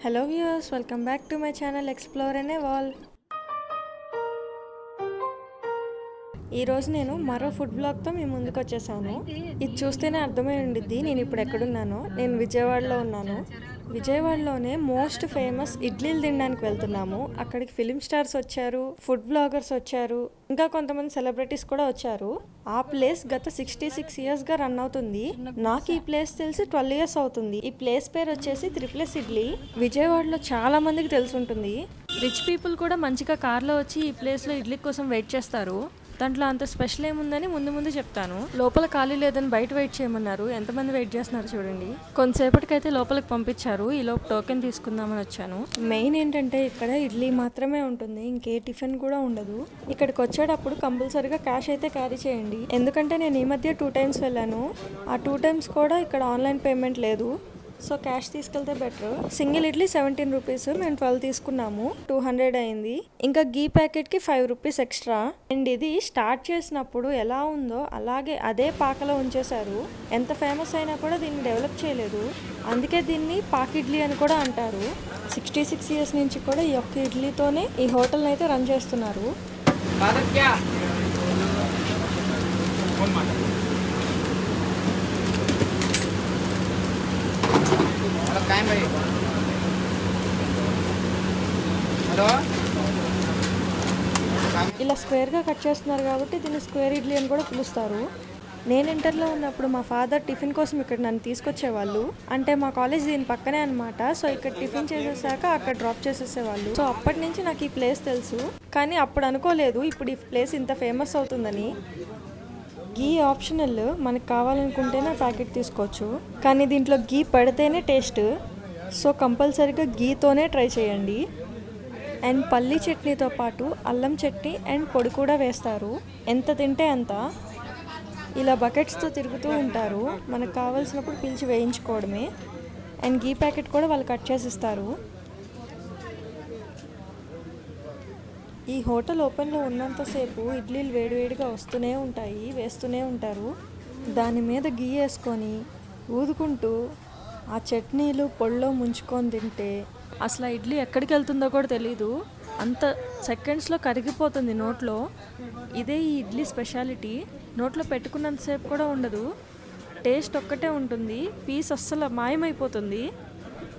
Hello viewers, welcome back to my channel explore అనే wall. ఈరోజు నేను మరో ఫుడ్ బ్లాగ్తో మీ ముందుకు వచ్చేసాను. ఇది చూస్తేనే అర్థమై ఉండిద్ది నేను ఇప్పుడు ఎక్కడున్నానో. నేను విజయవాడలో ఉన్నాను. విజయవాడలోనే మోస్ట్ ఫేమస్ ఇడ్లీలు తినడానికి వెళ్తున్నాము. అక్కడికి ఫిలిం స్టార్స్ వచ్చారు, ఫుడ్ బ్లాగర్స్ వచ్చారు, ఇంకా కొంతమంది సెలబ్రిటీస్ కూడా వచ్చారు. ఆ ప్లేస్ గత 66 yearsగా రన్ అవుతుంది. నాకు ఈ ప్లేస్ తెలిసి 12 years అవుతుంది. ఈ ప్లేస్ పేరు వచ్చేసి త్రిప్లెస్ ఇడ్లీ. విజయవాడలో చాలా మందికి తెలిసి ఉంటుంది. రిచ్ పీపుల్ కూడా మంచిగా కార్లో వచ్చి ఈ ప్లేస్లో ఇడ్లీ కోసం వెయిట్ చేస్తారు. దాంట్లో అంత స్పెషల్ ఏముందని ముందు చెప్తాను. లోపల ఖాళీ లేదని బయట వెయిట్ చేయమన్నారు. ఎంతమంది వెయిట్ చేస్తున్నారు చూడండి. కొంతసేపటికైతే లోపలికి పంపించారు. ఈ లోపు టోకెన్ తీసుకుందామని వచ్చాను. మెయిన్ ఏంటంటే ఇక్కడ ఇడ్లీ మాత్రమే ఉంటుంది, ఇంకే టిఫిన్ కూడా ఉండదు. ఇక్కడికి వచ్చేటప్పుడు కంపల్సరీగా క్యాష్ అయితే క్యారీ చేయండి. ఎందుకంటే నేను ఈ మధ్య 2 times వెళ్ళాను. ఆ 2 times కూడా ఇక్కడ ఆన్లైన్ పేమెంట్ లేదు. సో క్యాష్ తీసుకెళ్తే బెటర్. సింగిల్ ఇడ్లీ 17 rupees, మేము 12 తీసుకున్నాము. 200 అయింది. ఇంకా గీ ప్యాకెట్కి 5 rupees ఎక్స్ట్రా. అండ్ ఇది స్టార్ట్ చేసినప్పుడు ఎలా ఉందో అలాగే అదే పాకలో ఉంచేశారు. ఎంత ఫేమస్ అయినా కూడా దీన్ని డెవలప్ చేయలేదు. అందుకే దీన్ని పాక్ ఇడ్లీ అని కూడా అంటారు. 66 years నుంచి కూడా ఈ ఒక్క ఇడ్లీతోనే ఈ హోటల్ని అయితే రన్ చేస్తున్నారు. ఇలా స్క్వేర్గా కట్ చేస్తున్నారు కాబట్టి దీన్ని స్క్వేర్ ఇడ్లీ అని కూడా పిలుస్తారు. నేను ఇంటర్లో ఉన్నప్పుడు మా ఫాదర్ టిఫిన్ కోసం ఇక్కడ నన్ను తీసుకొచ్చేవాళ్ళు. అంటే మా కాలేజ్ దీని పక్కనే అనమాట. సో ఇక్కడ టిఫిన్ చేసేసాక అక్కడ డ్రాప్ చేసేసేవాళ్ళు. సో అప్పటి నుంచి నాకు ఈ ప్లేస్ తెలుసు. కానీ అప్పుడు అనుకోలేదు ఇప్పుడు ఈ ప్లేస్ ఇంత ఫేమస్ అవుతుందని. గీ ఆప్షనల్, మనకు కావాలనుకుంటేనే ప్యాకెట్ తీసుకోవచ్చు. కానీ దీంట్లో గీ పడితేనే టేస్ట్. సో కంపల్సరీగా గీతోనే ట్రై చేయండి. అండ్ పల్లీ చట్నీతో పాటు అల్లం చట్నీ అండ్ పొడి కూడా వేస్తారు. ఎంత తింటే అంత. ఇలా బకెట్స్తో తిరుగుతూ ఉంటారు. మనకు కావాల్సినప్పుడు పిలిచి వేయించుకోవడమే. అండ్ గీ ప్యాకెట్ కూడా వాళ్ళు కట్ చేసి ఇస్తారు. ఈ హోటల్ ఓపెన్లో ఉన్నంతసేపు ఇడ్లీలు వేడివేడిగా వస్తూనే ఉంటాయి, వేస్తూనే ఉంటారు. దాని మీద గీ వేసుకొని ఊదుకుంటూ ఆ చట్నీలు పొడిలో ముంచుకొని తింటే అసలు ఆ ఇడ్లీ ఎక్కడికి వెళ్తుందో కూడా తెలీదు. అంత సెకండ్స్లో కరిగిపోతుంది నోట్లో. ఇదే ఈ ఇడ్లీ స్పెషాలిటీ. నోట్లో పెట్టుకున్నంతసేపు కూడా ఉండదు, టేస్ట్ ఒక్కటే ఉంటుంది. పీస్ అస్సలు మాయమైపోతుంది.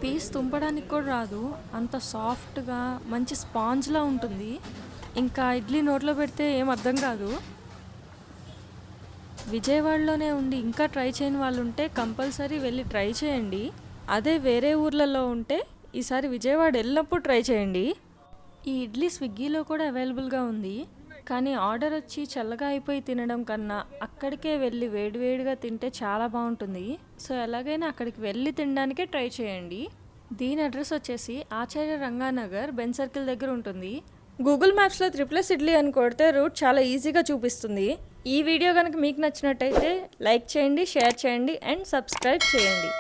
పీస్ తుంపడానికి కూడా రాదు, అంత సాఫ్ట్గా మంచి స్పాంజ్లా ఉంటుంది. ఇంకా ఇడ్లీ నోట్లో పెడితే ఏం అర్థం కాదు. విజయవాడలోనే ఉండి ఇంకా ట్రై చేయని వాళ్ళు ఉంటే కంపల్సరీ వెళ్ళి ట్రై చేయండి. అదే వేరే ఊర్లలో ఉంటే ఈసారి విజయవాడ వెళ్ళినప్పుడు ట్రై చేయండి. ఈ ఇడ్లీ స్విగ్గీలో కూడా అవైలబుల్గా ఉంది. కానీ ఆర్డర్ వచ్చి చల్లగా అయిపోయి తినడం కన్నా అక్కడికే వెళ్ళి వేడివేడిగా తింటే చాలా బాగుంటుంది. సో ఎలాగైనా అక్కడికి వెళ్ళి తినడానికే ట్రై చేయండి. దీని అడ్రస్ వచ్చేసి ఆచార్య రంగానగర్, బెన్ సర్కిల్ దగ్గర ఉంటుంది. గూగుల్ మ్యాప్స్లో త్రిప్లెస్ ఇడ్లీ అని కొడితే రూట్ చాలా ఈజీగా చూపిస్తుంది. ఈ వీడియో కనుక మీకు నచ్చినట్టయితే లైక్ చేయండి, షేర్ చేయండి అండ్ సబ్స్క్రైబ్ చేయండి.